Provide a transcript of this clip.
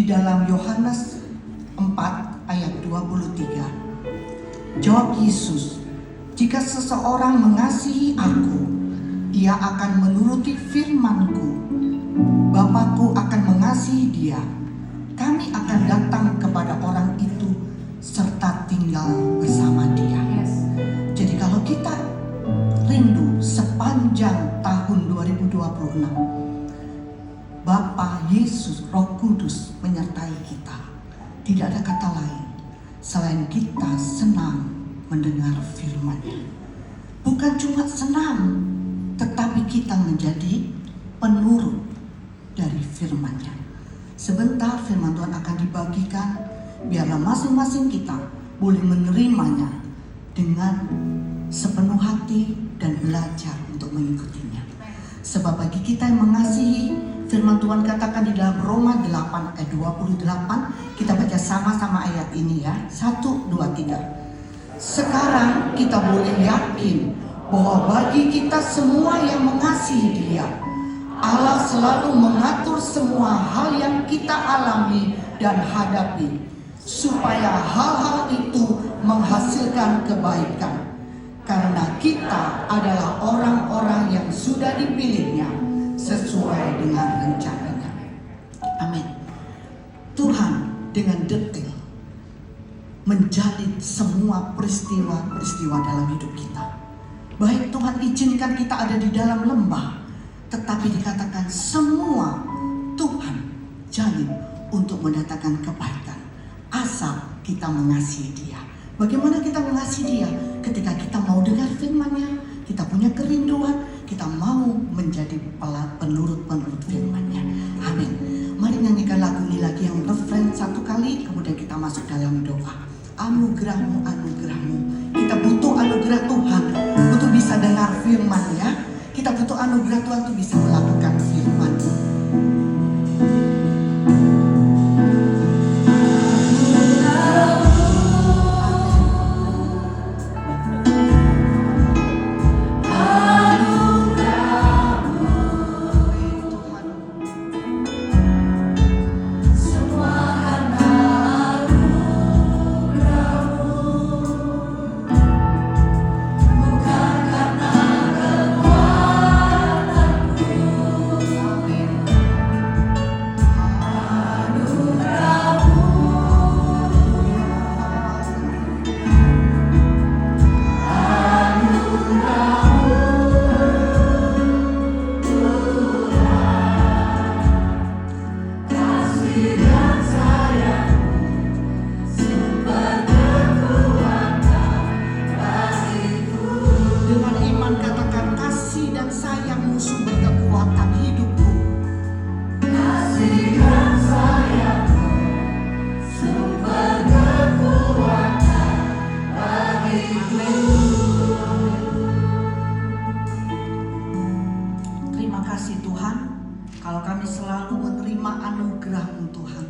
dalam Yohanes 4 ayat 23. Jawab Yesus, "Jika seseorang mengasihi aku, ia akan menuruti firman-Ku. Bapa-Ku akan mengasihi dia. Kami akan datang kepada orang itu serta tinggal bersama dia." Jadi kalau kita rindu sepanjang tahun 2026, Bapa, Yesus, Roh Kudus menyertai kita. Tidak ada kata lain selain kita senang mendengar firman-Nya. Bukan cuma senang, tetapi kita menjadi penurut dari firman-Nya. Sebentar firman Tuhan akan dibagikan, biarlah masing-masing kita boleh menerimanya dengan sepenuh hati dan belajar untuk mengikutinya. Sebab bagi kita yang mengasihi, firman Tuhan katakan di dalam Roma 8 ayat 28, kita baca sama-sama ayat ini ya. 1, 2, 3. Sekarang kita boleh yakin bahwa bagi kita semua yang mengasihi Dia, Allah selalu mengatur semua hal yang kita alami dan hadapi, supaya hal-hal itu menghasilkan kebaikan. Karena kita adalah orang-orang yang sudah dipilihnya sesuai dengan rencananya. Amin. Tuhan dengan detail menjalin semua peristiwa-peristiwa dalam hidup kita. Baik Tuhan izinkan kita ada di dalam lembah, tetapi dikatakan semua Tuhan jalin untuk mendatangkan kebaikan, asal kita mengasihi Dia. Bagaimana kita mengasihi Dia? Ketika kita mau dengar firman-Nya, kita punya kerinduan, kita mau menjadi penurut-penurut firman-Nya. Amin. Mari nyanyikan lagu ini lagi yang refrain satu kali, kemudian kita masuk dalam doa. Anugerah-Mu, anugerah-Mu. Kita butuh anugerah Tuhan untuk bisa dengar firman-Nya. Kita butuh anugerah Tuhan untuk bisa melakukan firman-Nya. Terima kasih Tuhan, kalau kami selalu menerima anugerah-Mu Tuhan,